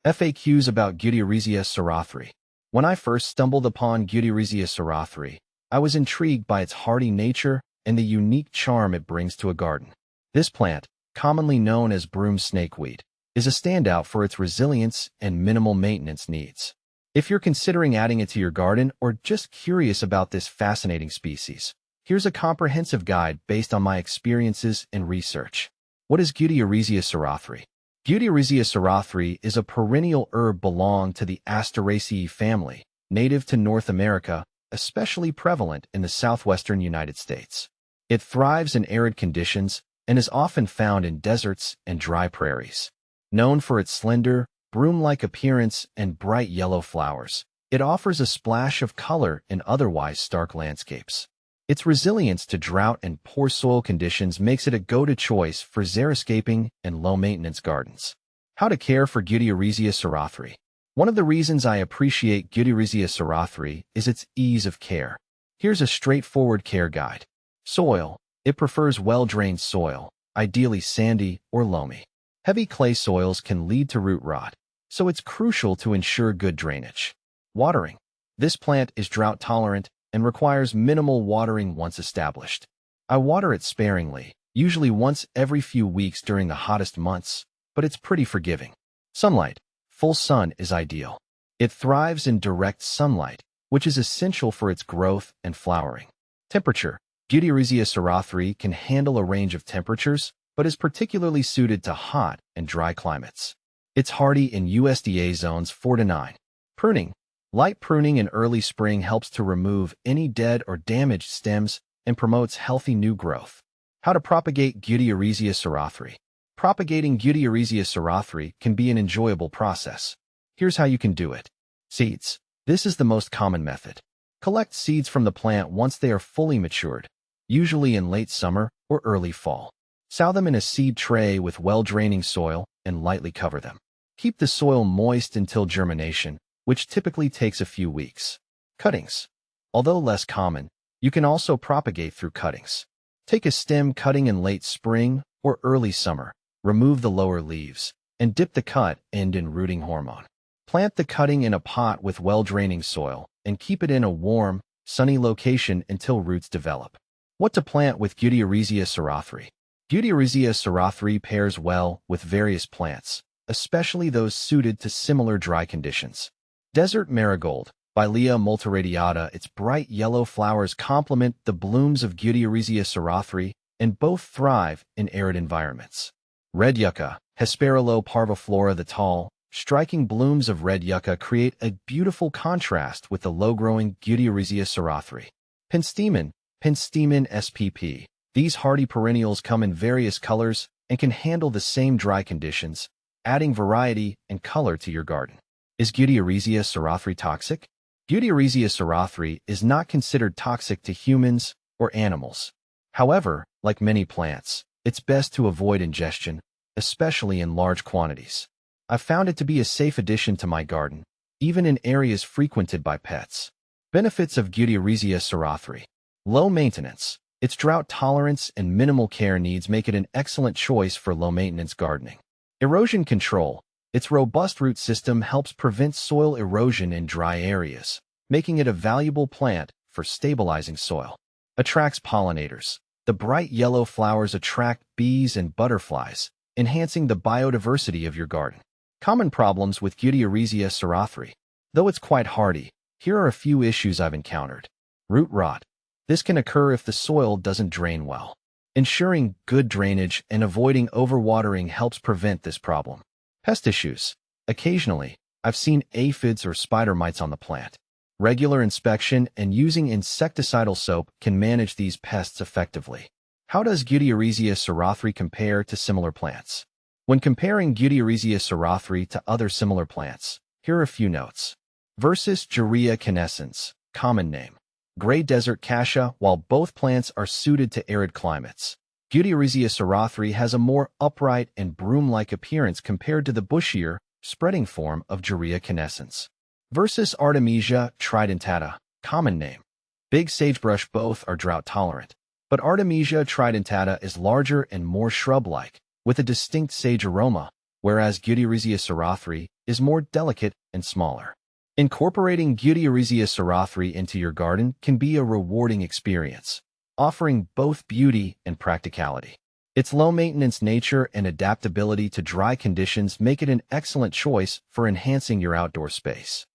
FAQs about Gutierrezia Sarothrae. When I first stumbled upon Gutierrezia Sarothrae, I was intrigued by its hardy nature and the unique charm it brings to a garden. This plant, commonly known as Broom snakeweed, is a standout for its resilience and minimal maintenance needs. If you're considering adding it to your garden or just curious about this fascinating species, here's a comprehensive guide based on my experiences and research. What is Gutierrezia Sarothrae? Gutierrezia Sarothrae is a perennial herb belonging to the Asteraceae family, native to North America, especially prevalent in the southwestern United States. It thrives in arid conditions and is often found in deserts and dry prairies. Known for its slender, broom-like appearance and bright yellow flowers, it offers a splash of color in otherwise stark landscapes. Its resilience to drought and poor soil conditions makes it a go-to choice for xeriscaping and low-maintenance gardens. How to care for Gutierrezia Sarothrae. One of the reasons I appreciate Gutierrezia Sarothrae is its ease of care. Here's a straightforward care guide. Soil. It prefers well-drained soil, ideally sandy or loamy. Heavy clay soils can lead to root rot, so it's crucial to ensure good drainage. Watering. This plant is drought-tolerant and requires minimal watering once established. I water it sparingly, usually once every few weeks during the hottest months, but it's pretty forgiving. Sunlight. Full sun is ideal. It thrives in direct sunlight, which is essential for its growth and flowering. Temperature. Gutierrezia Sarothrae can handle a range of temperatures, but is particularly suited to hot and dry climates. It's hardy in USDA zones 4 to 9. Pruning. Light pruning in early spring helps to remove any dead or damaged stems and promotes healthy new growth. How to propagate Gutierrezia Sarothrae. Propagating Gutierrezia Sarothrae can be an enjoyable process. Here's how you can do it. Seeds. This is the most common method. Collect seeds from the plant once they are fully matured, usually in late summer or early fall. Sow them in a seed tray with well-draining soil and lightly cover them. Keep the soil moist until germination, which typically takes a few weeks. Cuttings. Although less common, you can also propagate through cuttings. Take a stem cutting in late spring or early summer, remove the lower leaves, and dip the cut end in rooting hormone. Plant the cutting in a pot with well-draining soil and keep it in a warm, sunny location until roots develop. What to plant with Gutierrezia Sarothrae. Gutierrezia Sarothrae pairs well with various plants, especially those suited to similar dry conditions. Desert marigold, Bilea multiradiata. Its bright yellow flowers complement the blooms of Gutierrezia Sarothrae and both thrive in arid environments. Red yucca, Hesperilo parviflora. The tall, striking blooms of red yucca create a beautiful contrast with the low-growing Gutierrezia Sarothrae. Penstemon, Penstemon spp. These hardy perennials come in various colors and can handle the same dry conditions, adding variety and color to your garden. Is Gutierrezia Sarothrae toxic? Gutierrezia Sarothrae is not considered toxic to humans or animals. However, like many plants, it's best to avoid ingestion, especially in large quantities. I've found it to be a safe addition to my garden, even in areas frequented by pets. Benefits of Gutierrezia Sarothrae. Low maintenance. Its drought tolerance and minimal care needs make it an excellent choice for low-maintenance gardening. Erosion control. Its robust root system helps prevent soil erosion in dry areas, making it a valuable plant for stabilizing soil. Attracts pollinators. The bright yellow flowers attract bees and butterflies, enhancing the biodiversity of your garden. Common problems with Gutierrezia Sarothrae. Though it's quite hardy, here are a few issues I've encountered. Root rot. This can occur if the soil doesn't drain well. Ensuring good drainage and avoiding overwatering helps prevent this problem. Pest issues. Occasionally, I've seen aphids or spider mites on the plant. Regular inspection and using insecticidal soap can manage these pests effectively. How does Gutierrezia Sarothrae compare to similar plants? When comparing Gutierrezia Sarothrae to other similar plants, here are a few notes. Versus Gutierrezia canescens, common name. Gray desert cassia. While both plants are suited to arid climates, Gutierrezia Sarothrae has a more upright and broom-like appearance compared to the bushier, spreading form of Gutierrezia canescens. Versus Artemisia tridentata, common name. Big sagebrush. Both are drought-tolerant, but Artemisia tridentata is larger and more shrub-like, with a distinct sage aroma. whereas Gutierrezia Sarothrae is more delicate and smaller. Incorporating Gutierrezia Sarothrae into your garden can be a rewarding experience, offering both beauty and practicality. Its low-maintenance nature and adaptability to dry conditions make it an excellent choice for enhancing your outdoor space.